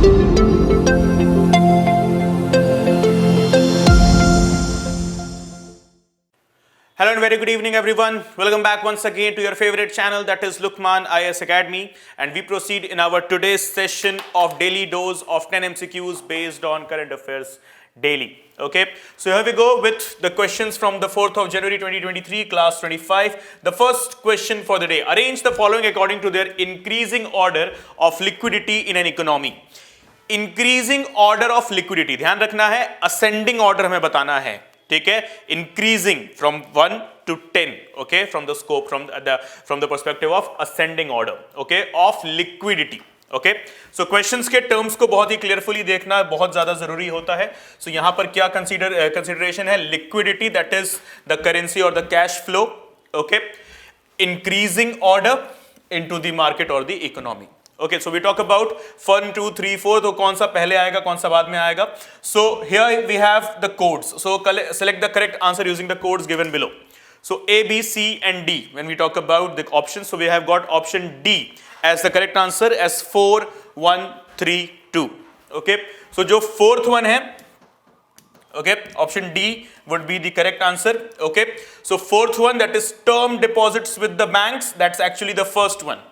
Hello and very good evening everyone. Welcome back once again to your favorite channel, that is Lukmaan IAS Academy, and we proceed in our today's session of daily dose of 10 MCQs based on current affairs daily. Okay, so here we go with the questions from the 4th of January 2023, class 25. The first question for the day: arrange the following according to their increasing order of liquidity in an economy. Increasing order of liquidity, ध्यान रखना है, ascending order हमें बताना है, ठीक है, increasing from 1 to 10, okay, from the scope, from the perspective of ascending order, okay, of liquidity. Okay, so questions के terms को बहुत ही क्लियरफुली देखना बहुत ज्यादा जरूरी होता है. सो यहां पर क्या कंसीडरेशन है? Liquidity, that is the currency और the cash flow. Okay, increasing order into the market और the economy. Okay, so we talk about 1 2 3 4. तो कौन सा पहले आएगा, कौन सा बाद में आएगा? So here we have the codes. So select the correct answer using the codes given below. So A, B, C and D when we talk about the options. So we have got option D as the correct answer as 4 1 3 2. Okay, so जो fourth one है, okay, option D would be the correct answer. Okay, so fourth one, that is term deposits with the banks, that's actually the first one.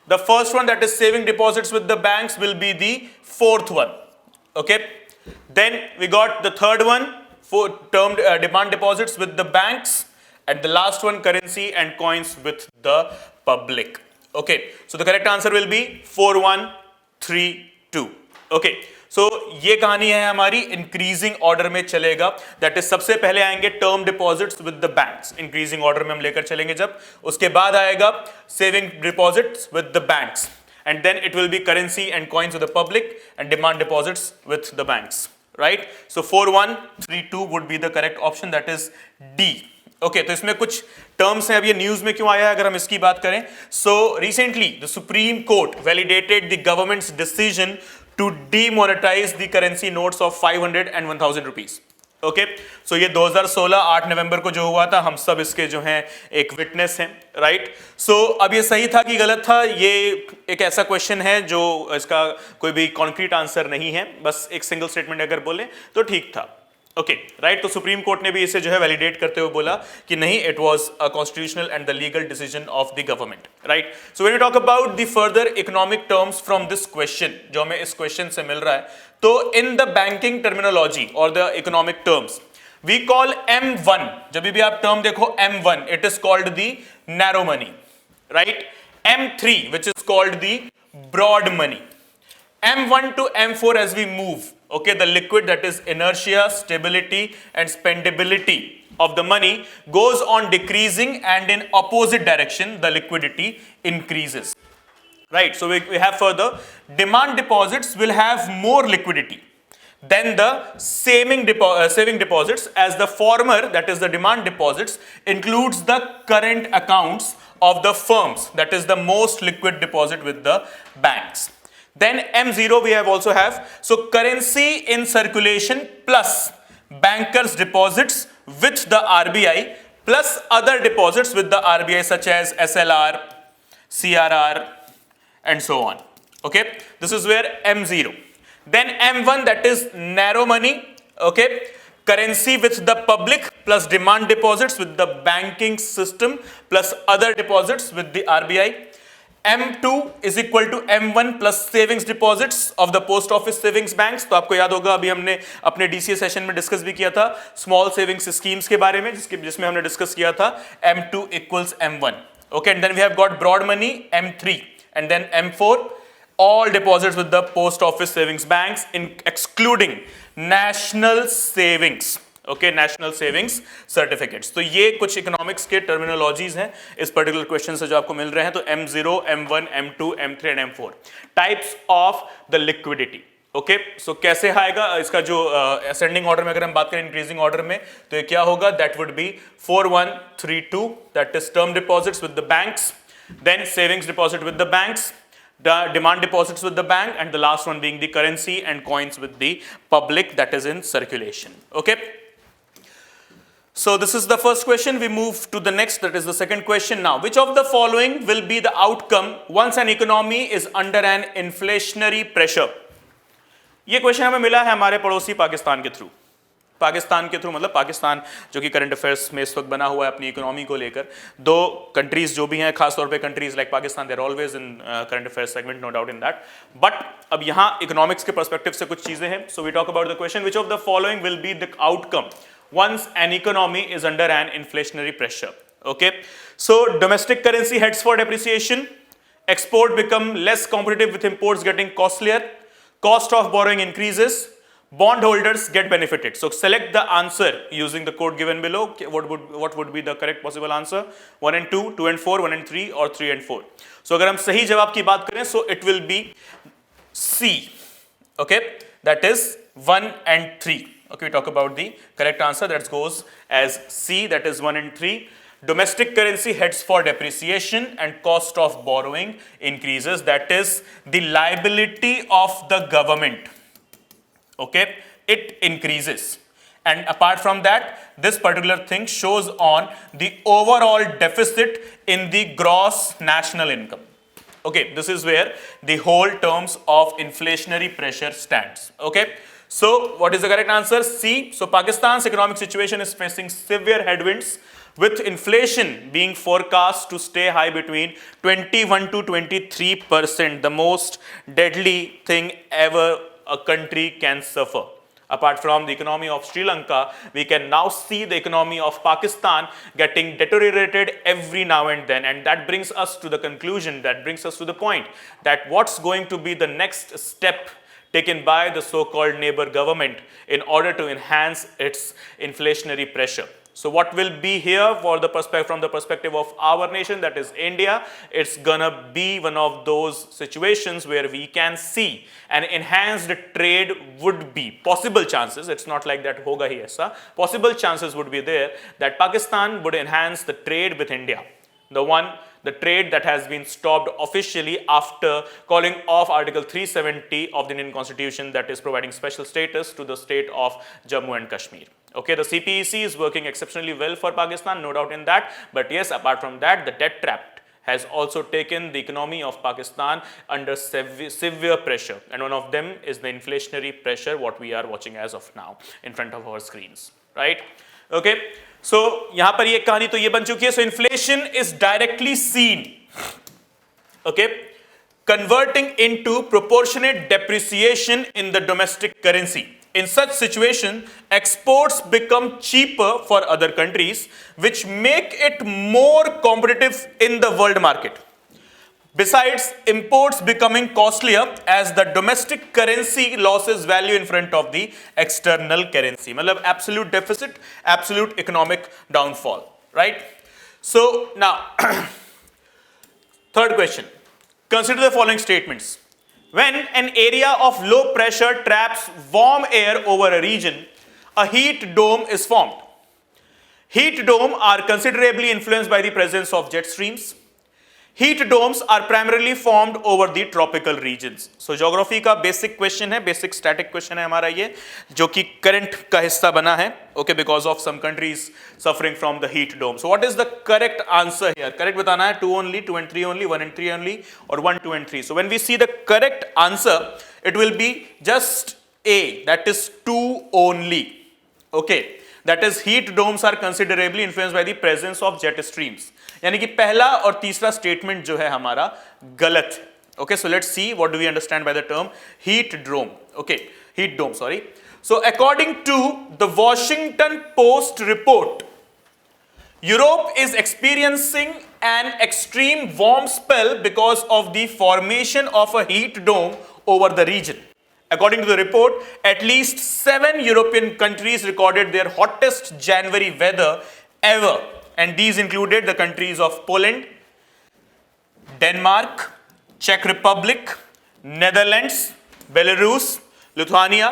The first one, that is saving deposits with the banks, will be the fourth one. Okay, then we got the third one, for term demand deposits with the banks. And the last one, currency and coins with the public. Okay, so the correct answer will be 4 1 3 2. Okay, so ये कहानी है हमारी increasing order में चलेगा. That is सबसे पहले आएंगे term deposits with the banks, increasing order में हम लेकर चलेंगे जब. उसके बाद आएगा saving deposits with the banks, and then it will be currency and coins with the public and demand deposits with the banks. Right, so 4 1 3 2 would be the correct option, that is D. Okay, तो इसमें कुछ terms हैं. अब ये news में क्यों आया है अगर हम इसकी बात करें? So recently the Supreme Court validated the government's decision to demonetize the currency notes of 500 and 1000 rupees. Okay, so ये 2016 8 नवंबर को जो हुआ था, हम सब इसके जो हैं एक विटनेस हैं. राइट, सो अब ये सही था कि गलत था, ये एक ऐसा क्वेश्चन है जो इसका कोई भी कॉन्क्रीट आंसर नहीं है, बस एक सिंगल स्टेटमेंट अगर बोले तो ठीक था. ओके, राइट, तो सुप्रीम कोर्ट ने भी इसे जो है वैलिडेट करते हुए बोला कि नहीं, it was a constitutional and the legal decision of the government. Right, so when we talk about the further economic terms from this question, जो हमें इस क्वेश्चन से मिल रहा है, तो इन द बैंकिंग टर्मिनोलॉजी और the economic terms we call M1, जब भी आप टर्म देखो M1, it is called the narrow money. Right, M3 which is called the broad money. M1 to M4 as we move, okay, the liquid, that is inertia, stability and spendability of the money goes on decreasing, and in opposite direction the liquidity increases. Right, so we have further demand deposits will have more liquidity than the saving deposits, as the former, that is the demand deposits, includes the current accounts of the firms, that is the most liquid deposit with the banks. Then M0 we also have, so currency in circulation plus bankers deposits with the RBI plus other deposits with the RBI such as SLR, CRR and so on. Okay, this is where M0. Then M1, that is narrow money. Okay, currency with the public plus demand deposits with the banking system plus other deposits with the RBI. M2 is equal to M1 plus savings deposits of the post office savings banks. तो आपको याद होगा, अभी हमने अपने DCA session में discuss भी किया था स्मॉल सेविंग्स स्कीम्स के बारे में, जिसमें हमने डिस्कस किया था M2 equals M1. Okay, and then we have got broad money M3, and then M4 all deposits with the post office savings banks, excluding national savings. Okay, national savings certificates. तो ये कुछ economics के terminologies हैं इस particular question से जो आपको मिल रहे हैं. तो M0, M1, M2, M3 and M4 types of the liquidity. Okay, so कैसे आएगा इसका जो असेंडिंग ऑर्डर में अगर हम बात करें इंक्रीजिंग ऑर्डर में, तो ये क्या होगा? That would be 4 1 3 2, that is term deposits with the banks, then savings deposit with the banks, the demand deposits with the bank, and the last one being the currency and coins with the public, that is in circulation. Okay, so this is the first question. We move to the next, that is the second question. Now, which of the following will be the outcome once an economy is under an inflationary pressure? ये question हमें मिला है हमारे पड़ोसी पाकिस्तान के through. Pakistan के through मतलब पाकिस्तान जो कि करंट अफेयर्स में इस वक्त बना हुआ है अपनी इकोनॉमी को लेकर। दो कंट्रीज जो भी हैं, खासतौर पे countries like Pakistan, there always in current affairs segment, no doubt in that. But अब यहाँ इकोनॉमिक्स के पर्सपेक्टिव से कुछ चीजें हैं। So we talk about the question, which of the following will be the outcome once an economy is under an inflationary pressure? Okay, so domestic currency heads for depreciation, export become less competitive with imports getting costlier, cost of borrowing increases, bondholders get benefited. So select the answer using the code given below. What would be the correct possible answer? 1 and 2, 2 and 4, 1 and 3 or 3 and 4? So अगर हम सही जवाब की बात करें, so it will be C. Okay, that is 1 and 3. Okay, we talk about the correct answer that goes as C, that is 1 and 3. Domestic currency heads for depreciation and cost of borrowing increases, that is the liability of the government. Okay, it increases. And apart from that, this particular thing shows on the overall deficit in the gross national income. Okay, this is where the whole terms of inflationary pressure stands. Okay. So, what is the correct answer? C. So, Pakistan's economic situation is facing severe headwinds, with inflation being forecast to stay high between 21 to 23%, the most deadly thing ever a country can suffer. Apart from the economy of Sri Lanka, we can now see the economy of Pakistan getting deteriorated every now and then, and that brings us to the conclusion, that brings us to the point that what's going to be the next step taken by the so-called neighbor government in order to enhance its inflationary pressure. So what will be here from the perspective of our nation, that is India, it's gonna be one of those situations where we can see an enhanced trade would be possible chances. It's not like that hoga hi aisa. Possible chances would be there that Pakistan would enhance the trade with India. The trade that has been stopped officially after calling off Article 370 of the Indian Constitution, that is providing special status to the state of Jammu and Kashmir. Okay, the CPEC is working exceptionally well for Pakistan, no doubt in that. But yes, apart from that, the debt trap has also taken the economy of Pakistan under severe pressure. And one of them is the inflationary pressure, what we are watching as of now in front of our screens, right? Okay. So, यहाँ पर ये कहानी तो ये बन चुकी है. So, inflation is directly seen, okay, converting into proportionate depreciation in the domestic currency. In such situation, exports become cheaper for other countries, which make it more competitive in the world market. Besides, imports becoming costlier as the domestic currency loses value in front of the external currency. मतलब absolute deficit, absolute economic downfall, right? So now, third question. Consider the following statements. When an area of low pressure traps warm air over a region, a heat dome is formed. Heat domes are considerably influenced by the presence of jet streams. Heat domes are primarily formed over the tropical regions. So geography का basic question है, basic static question है हमारा ये, जो कि current का हिस्सा बना है, okay, because of some countries suffering from the heat dome. So what is the correct answer here? Correct बताना है 2 only, 2 and 3 only, 1 and 3 only, or 1, 2 and 3. So when we see the correct answer, it will be just A, that is 2 only. Okay, that is heat domes are considerably influenced by the presence of jet streams. यानी कि पहला और तीसरा statement जो है हमारा गलत है. Okay, so let's see what do we understand by the term heat dome. Okay, heat dome, sorry. So according to the Washington Post report, Europe is experiencing an extreme warm spell because of the formation of a heat dome over the region. According to the report, at least 7 European countries recorded their hottest January weather ever. And these included the countries of Poland, Denmark, Czech Republic, Netherlands, Belarus, Lithuania,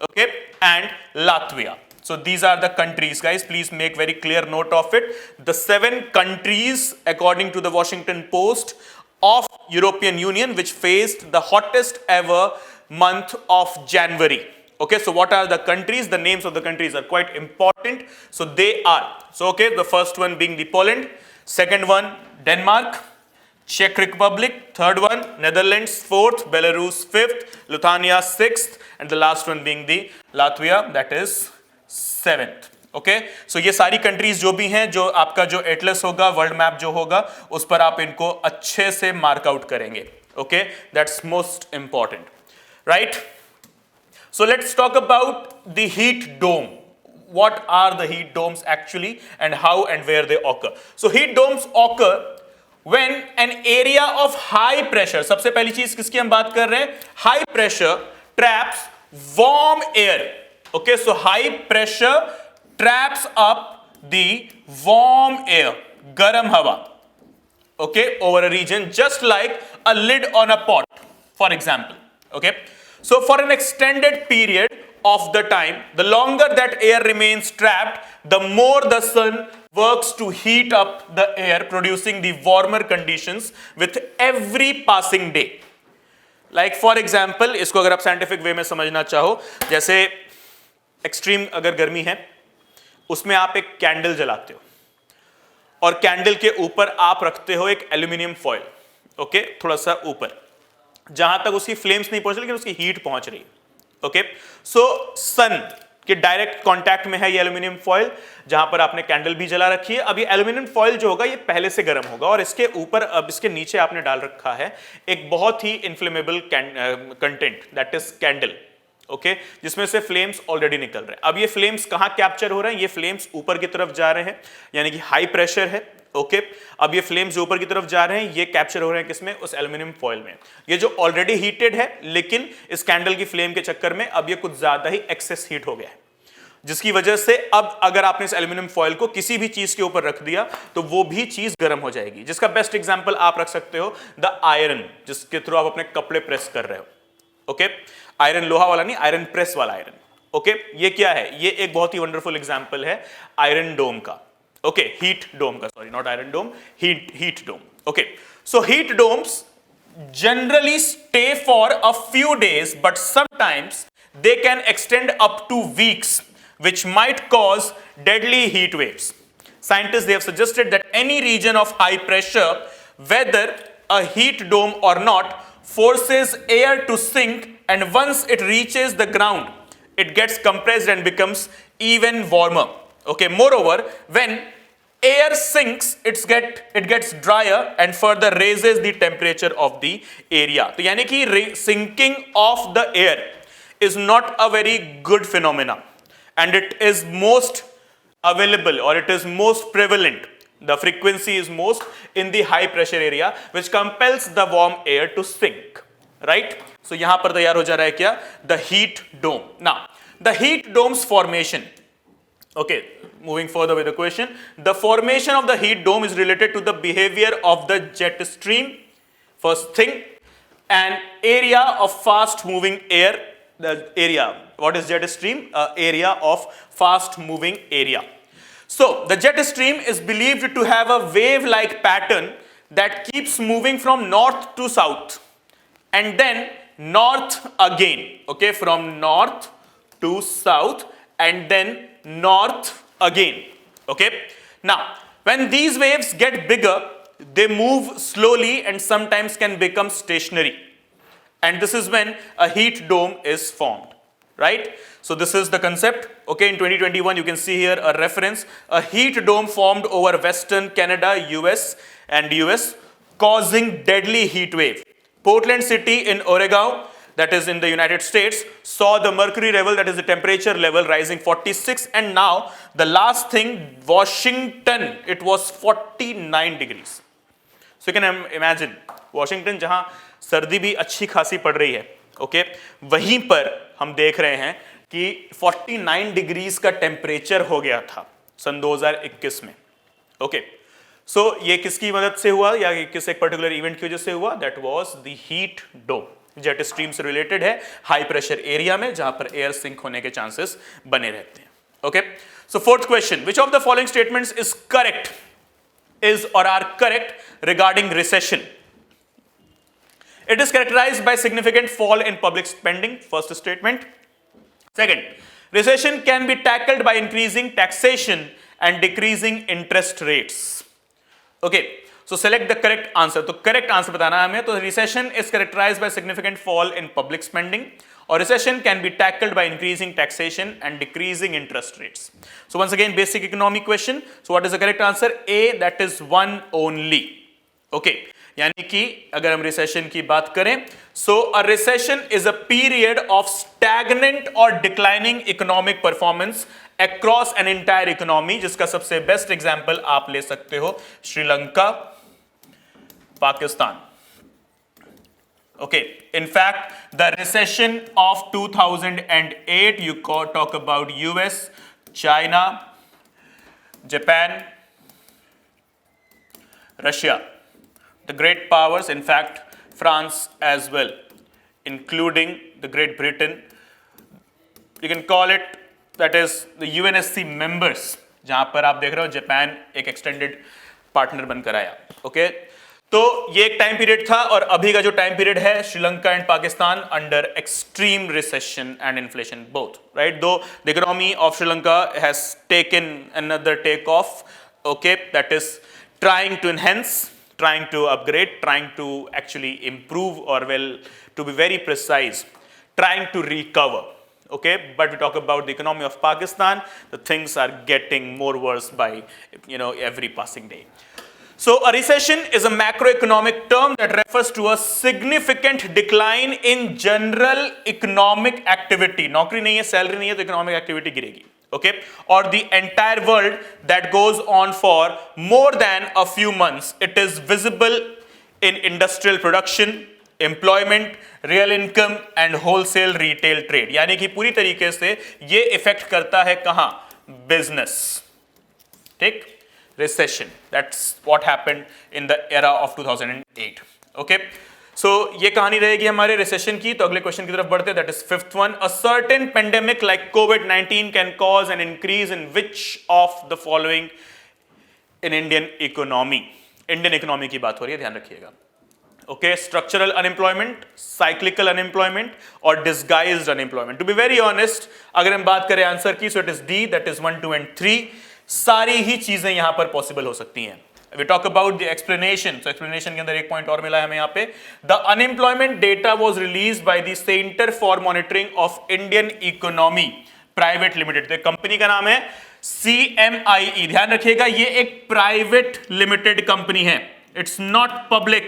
okay, and Latvia. So these are the countries, guys. Please make very clear note of it. The 7 countries, according to the Washington Post, of European Union, which faced the hottest ever month of January. Okay, so what are the countries? The names of the countries are quite important. So they are, so okay, the first one being the Poland, second one Denmark, Czech Republic, third one Netherlands, fourth Belarus, fifth Lithuania, sixth, and the last one being the Latvia, that is 7th. Okay, so ये सारी countries जो भी हैं, जो आपका जो Atlas होगा, world map जो होगा, उस पर आप इनको अच्छे से मार्क आउट करेंगे. Okay, that's most important, right? So let's talk about the heat dome. What are the heat domes actually, and how and where they occur? So heat domes occur when an area of high pressure, सबसे पहली चीज किसकी हम बात कर रहे हैं? High pressure traps warm air. Okay, so high pressure traps up the warm air, garam hawa, okay, over a region, just like a lid on a pot, for example. Okay, so for an extended period of the time, the longer that air remains trapped, the more the sun works to heat up the air, producing the warmer conditions with every passing day. Like for example, इसको अगर आप scientific way में समझना चाहो, जैसे extreme अगर गर्मी है, उसमें आप एक कैंडल जलाते हो और कैंडल के ऊपर आप रखते हो एक एल्यूमिनियम फॉयल, ओके, थोड़ा सा ऊपर, जहां तक उसकी फ्लेम्स नहीं पहुंच रही लेकिन उसकी हीट पहुंच रही है. ओके, सो सन के डायरेक्ट कांटेक्ट में है ये एल्यूमिनियम फॉयल, जहां पर आपने कैंडल भी जला रखी है. अब ये एल्यूमिनियम फॉयल जो होगा ये पहले से गर्म होगा और इसके ऊपर, अब इसके नीचे आपने डाल रखा है एक बहुत ही inflammable content, that is candle. Okay, जिसमें से फ्लेम्स ऑलरेडी निकल रहे हैं. अब ये फ्लेम्स कहां कैप्चर हो रहे हैं? ये फ्लेम्स ऊपर की तरफ जा रहे हैं, यानी कि हाई प्रेशर है. ओके, अब ये फ्लेम्स जो ऊपर की तरफ जा रहे हैं ये कैप्चर हो रहे हैं किसमें? उस एल्यूमिनियम फॉयल में. ये जो ऑलरेडी हीटेड है, लेकिन इस कैंडल की फ्लेम के चक्कर में अब ये कुछ ज्यादा ही एक्सेस हीट हो गया है, जिसकी वजह से अब अगर आपने इस एल्यूमिनियम फॉयल को किसी भी चीज के ऊपर रख दिया तो वो भी चीज गर्म हो जाएगी. जिसका बेस्ट एग्जांपल आप रख सकते हो द आयरन, जिसके थ्रू आप अपने कपड़े प्रेस कर रहे हो. ओके, आयरन लोहा वाला नहीं, आयरन प्रेस वाला आयरन. ओके, ये क्या है? ये एक बहुत ही वंडरफुल एग्जांपल है आयरन डोम का. ओके, हीट डोम का, sorry, not iron dome, heat dome. Okay, so heat domes generally stay for a few days, but sometimes they can extend up to weeks, which might cause deadly heat waves. Scientists, they have suggested that any region of high pressure, whether a heat dome or not, forces air to sink, and once it reaches the ground, it gets compressed and becomes even warmer. Okay, moreover, when air sinks, it gets drier and further raises the temperature of the area. तो यानी कि sinking of the air is not a very good phenomenon, and it is most available, or it is most prevalent. The frequency is most in the high pressure area, which compels the warm air to sink. Right? So यहां पर तैयार हो जा रहा है क्या? The heat dome. Now, the heat dome's formation. Okay, moving further with the question, the formation of the heat dome is related to the behavior of the jet stream. First thing, an area of fast moving air. The area, what is jet stream? Area of fast moving area. So the jet stream is believed to have a wave-like pattern that keeps moving from north to south and then north again. Okay, from north to south and then north again. Okay, now when these waves get bigger, they move slowly and sometimes can become stationary, and this is when a heat dome is formed. Right? So this is the concept. Okay, in 2021 you can see here a reference, a heat dome formed over western Canada, US, causing deadly heat wave. Portland city in Oregon, that is in the United States, saw the mercury level, that is the temperature level, rising 46, and now the last thing, Washington, it was 49 degrees. So you can imagine, Washington जहां सर्दी भी अच्छी खासी पड़ रही है, okay, वहीं पर हम देख रहे हैं कि 49 डिग्रीज का टेम्परेचर हो गया था सन 2021 में. ओके, सो ये किसकी मदद से हुआ, या किस एक पर्टिकुलर इवेंट की वजह से हुआ? That was the heat dome. Jet stream से रिलेटेड है, हाई प्रेशर एरिया में जहां पर एयर सिंक होने के चांसेस बने रहते हैं. Okay, so fourth question, which of the following statements is correct, is or are correct regarding recession? It is characterized by significant fall in public spending, first statement. Second, recession can be tackled by increasing taxation and decreasing interest rates. Okay, So select the correct answer. तो correct answer बताना है हमें. तो recession is characterized by significant fall in public spending, or recession can be tackled by increasing taxation and decreasing interest rates. So once again, basic economic question. So what is the correct answer? A, that is one only. Okay. यानी कि अगर हम recession की बात करें, so a recession is a period of stagnant or declining economic performance across an entire economy, जिसका सबसे best example आप ले सकते हो Sri Lanka, Pakistan. Okay, in fact, the recession of 2008, you talk about US, China, Japan, Russia, the great powers, in fact, France as well, including the Great Britain. You can call it, that is the UNSC members, जहां पर आप देख रहे हो Japan एक extended partner बनकर आया. Okay. तो ये एक टाइम पीरियड था, और अभी का जो टाइम पीरियड है, Sri Lanka and Pakistan under extreme recession and inflation both, right. Though the economy of Sri Lanka has taken another take off, okay, that is trying to enhance, trying to upgrade, trying to actually improve, or well, to be very precise, trying to recover. Okay, but we talk about the economy of Pakistan, the things are getting more worse by every passing day. So a recession is a macroeconomic term that refers to a significant decline in general economic activity. नौकरी नहीं है, salary नहीं है, तो economic activity गिरेगी. Okay, or the entire world that goes on for more than a few months. It is visible in industrial production, employment, real income and wholesale retail trade. यानी कि पूरी तरीके से ये इफेक्ट करता है कहाँ? Business. ठीक? Recession. That's what happened in the era of 2008. Okay. So ये कहानी रहेगी हमारे recession की. तो अगले क्वेश्चन की तरफ बढ़ते हैं. That is fifth one. A certain pandemic like COVID-19 can cause an increase in which of the following in Indian economy? Indian economy की बात हो रही है, ध्यान रखिएगा. Okay, structural unemployment, cyclical unemployment, or disguised unemployment. To be very honest, अगर हम बात करें आंसर की, so it is D, that is 1, 2 and 3. सारी ही चीजें यहां पर पॉसिबल हो सकती हैं. We talk about the explanation. So explanation के अंदर एक पॉइंट और मिला है हमें यहाँ पे. The unemployment data was released by the Center for Monitoring of Indian Economy Private Limited. तो कंपनी का नाम है CMIE. ध्यान रखिएगा, ये एक प्राइवेट लिमिटेड कंपनी है. It's not public.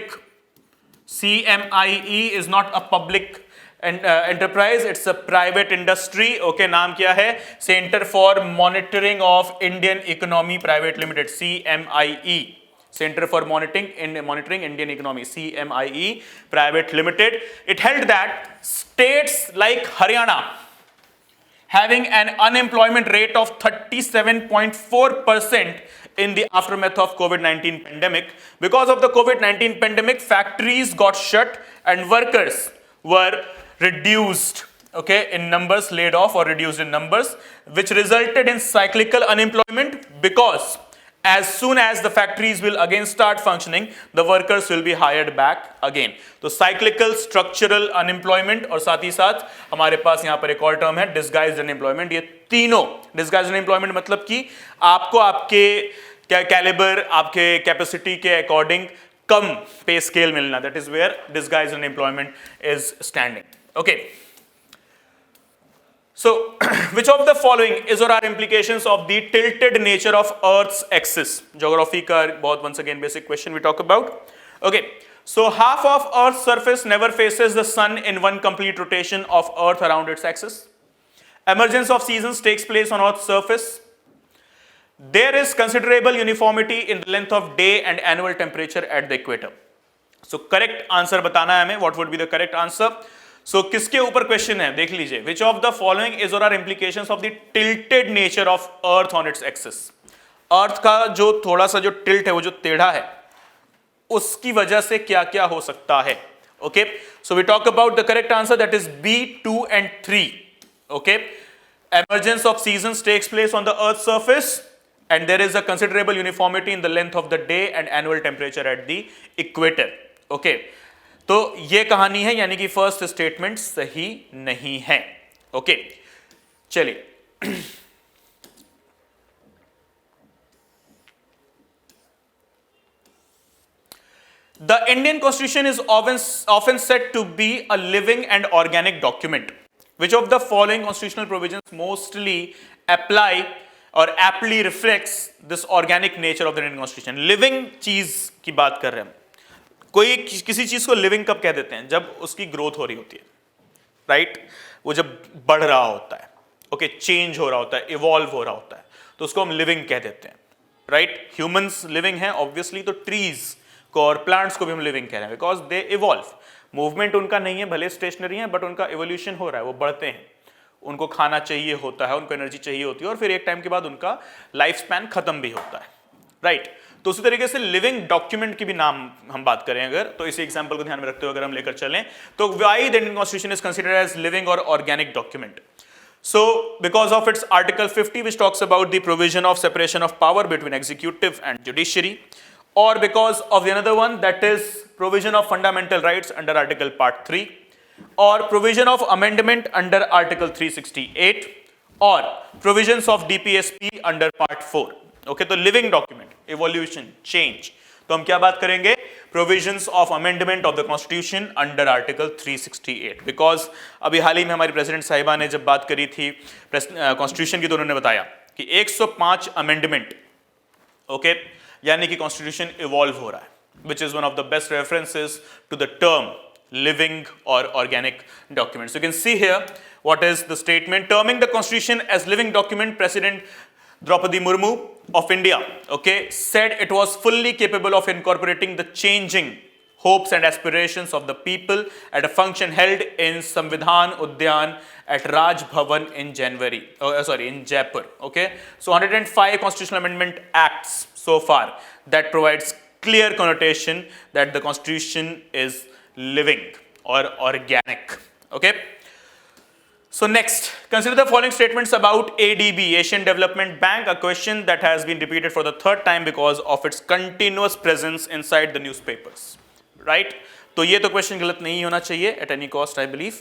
CMIE is not a public enterprise, it's a private industry. Okay, नाम क्या है? Center for Monitoring of Indian Economy Private Limited, CMIE. Center for Monitoring Indian Economy, CMIE Private Limited. It held that states like Haryana having an unemployment rate of 37.4% in the aftermath of COVID-19 pandemic. Because of the COVID-19 pandemic, factories got shut and workers were reduced, okay, in numbers, laid off or reduced in numbers, which resulted in cyclical unemployment, because as soon as the factories will again start functioning, the workers will be hired back again. तो cyclical, structural unemployment और साथ ही साथ हमारे पास यहाँ पर एक और term है disguised unemployment. ये तीनों disguised unemployment मतलब कि आपको आपके कैलिबर, आपके कैपेसिटी के अकॉर्डिंग कम पे स्केल मिलना. That is where disguised unemployment is standing. Okay. So, which of the following is or are implications of the tilted nature of Earth's axis? Geography का बहुत once again basic question we talk about. Okay. So, half of Earth's surface never faces the sun in one complete rotation of Earth around its axis. Emergence of seasons takes place on Earth's surface. There is considerable uniformity in the length of day and annual temperature at the equator. So, correct answer बताना है हमें. What would be the correct answer? So, किसके ऊपर question है देख लीजिए. Which of the following is or are implications of the tilted nature of Earth on its axis? Earth का जो थोड़ा सा जो tilt है, वो जो टेढ़ा है, उसकी वजह से क्या क्या हो सकता है. Okay, so we talk about the correct answer, that is B, 2 and 3. Okay, emergence of seasons takes place on the Earth's surface, and there is a considerable uniformity in the length of the day and annual temperature at the equator. Okay, तो ये कहानी है, यानी कि first statement सही नहीं है. Okay, चलिए. The Indian Constitution is often said to be a living and organic document. Which of the following constitutional provisions mostly apply or aptly reflects this organic nature of the Indian Constitution? Living चीज की बात कर रहे हैं हम. कोई किसी चीज को लिविंग कब कह देते हैं? जब उसकी ग्रोथ हो रही होती है, राइट? वो जब बढ़ रहा होता है, ओके, चेंज हो रहा होता है, इवॉल्व हो रहा होता है, तो उसको हम लिविंग कह देते हैं, राइट? ह्यूमंस लिविंग हैं ऑब्वियसली, तो ट्रीज को और प्लांट्स को भी हम लिविंग कह रहे हैं बिकॉज दे इवॉल्व. मूवमेंट उनका नहीं है, भले स्टेशनरी है, बट उनका इवोल्यूशन हो रहा है, वो बढ़ते हैं, उनको खाना चाहिए होता है, उनको एनर्जी चाहिए होती है, और फिर एक टाइम के बाद उनका लाइफ स्पैन खत्म भी होता है, राइट? तो उसी तरीके से लिविंग डॉक्यूमेंट की भी नाम हम बात करें अगर, तो इसी एग्जांपल को ध्यान में रखते हुए अगर हम लेकर चलें, तो why the Indian constitution is considered as living or organic document? So, because of its Article 50, which talks about the provision of separation of power between executive and judiciary, or because of the another one, that is provision of fundamental rights under Article Part 3, or provision of amendment under Article 368, or provisions of DPSP under Part 4. Okay, तो living document, evolution, change. तो हम क्या बात करेंगे? Provisions of amendment of the Constitution under Article 368. Because अभी हाल ही में हमारी president साहिबा ने जब बात करी थी कॉन्स्टिट्यूशन की, तो उन्होंने बताया कि 105 अमेंडमेंट, ओके, यानी कि कॉन्स्टिट्यूशन इवॉल्व हो रहा है, which is one of the best references to the term living or organic documents. You can see here what is the statement. Terming the constitution as living document, president Draupadi Murmu of India, okay, said it was fully capable of incorporating the changing hopes and aspirations of the people at a function held in Samvidhan Udyan at Raj Bhavan in in Jaipur. Okay, so 105 constitutional amendment acts so far that provides clear connotation that the constitution is living or organic. Okay. So next, consider the following statements about ADB, Asian Development Bank, a question that has been repeated for the third time because of its continuous presence inside the newspapers, right? तो ये तो question गलत नहीं होना चाहिए at any cost, I believe.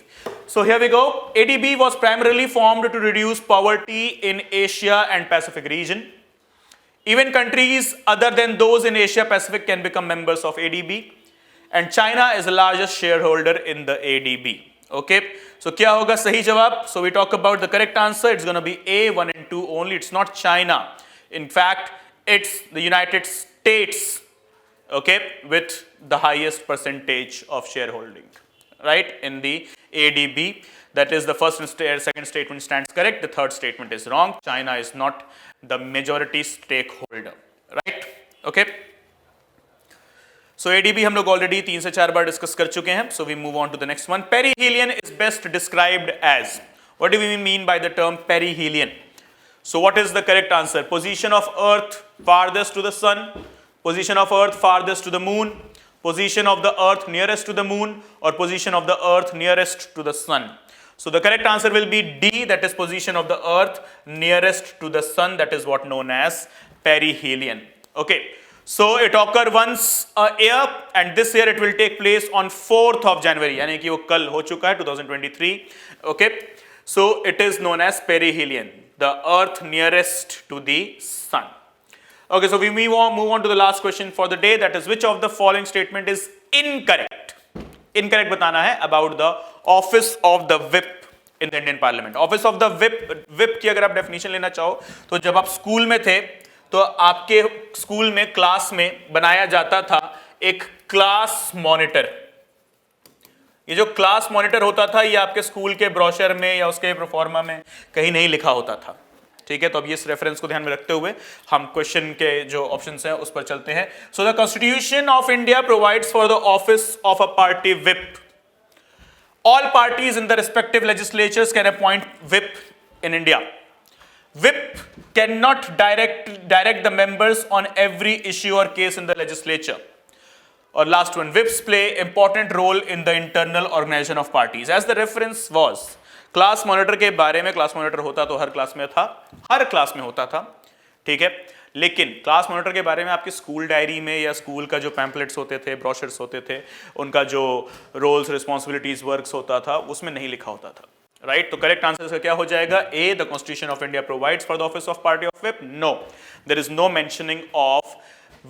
So here we go. ADB was primarily formed to reduce poverty in Asia and Pacific region. Even countries other than those in Asia Pacific can become members of ADB, and China is the largest shareholder in the ADB. Okay, so क्या होगा सही जवाब? So we talk about the correct answer. It's going to be A, 1 and 2 only. It's not China. In fact, it's the United States, okay, with the highest percentage of shareholding, right, in the ADB. That is the first and second statement stands correct. The third statement is wrong. China is not the majority stakeholder, right? Okay. So ADB हम लोग already 3 से 4 बार discuss कर चुके हैं. So we move on to the next one. Perihelion is best described as. What do we mean by the term perihelion? So what is the correct answer? Position of Earth farthest to the sun, position of Earth farthest to the moon, position of the Earth nearest to the moon, or position of the Earth nearest to the sun. So the correct answer will be D, that is position of the Earth nearest to the sun. That is what known as perihelion. Okay. So it occur once a year, and this year it will take place on 4th of January. यानी कि वो कल हो चुका है 2023. Okay, so it is known as perihelion, the Earth nearest to the sun. Okay, so we move on to the last question for the day. That is, which of the following statement is incorrect? Incorrect बताना है about the office of the whip in the Indian Parliament. Office of the whip की अगर आप definition लेना चाहो, तो जब आप स्कूल में थे तो आपके स्कूल में क्लास में बनाया जाता था एक क्लास मॉनिटर. ये जो क्लास मॉनिटर होता था, ये आपके स्कूल के ब्रोशर में या उसके प्रोफार्मा में कहीं नहीं लिखा होता था. ठीक है, तो अब ये इस रेफरेंस को ध्यान में रखते हुए हम क्वेश्चन के जो ऑप्शंस हैं उस पर चलते हैं. So the constitution of India provides for the office of a party whip. All parties in the respective legislatures can appoint whip in India. Whip cannot direct the members on every issue or case in the legislature. Or last one, whips play important role in the internal organization of parties. As the reference was, class monitor के बारे में, class monitor होता तो हर class में था, हर class में होता था, ठीक है. लेकिन क्लास मॉनिटर के बारे में आपकी स्कूल डायरी में या स्कूल का जो पैम्पलेट्स होते थे, ब्रोशर्स होते थे, उनका जो रोल्स, रिस्पॉन्सिबिलिटीज, वर्क्स होता था, उसमें नहीं लिखा होता था. राइट, तो करेक्ट आंसर इसका क्या हो जाएगा? Uh, the constitution of India provides for the office of party of whip. No, there is no mentioning of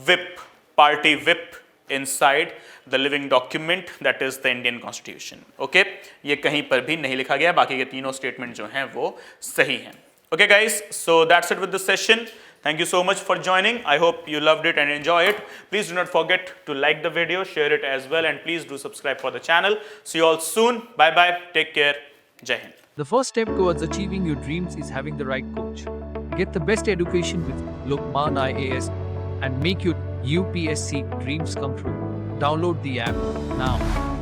whip, party whip inside the living document, that is the Indian Constitution. Okay, ये कहीं पर भी नहीं लिखा गया, बाकी के तीनों statement जो हैं वो सही हैं. Okay guys, so that's it with this session. Thank you so much for joining. I hope you loved it and enjoy it. Please do not forget to like the video, share it as well, and please do subscribe for the channel. See you all soon. Bye bye. Take care. Jai Hind. The first step towards achieving your dreams is having the right coach. Get the best education with Lukmaan IAS and make your UPSC dreams come true. Download the app now.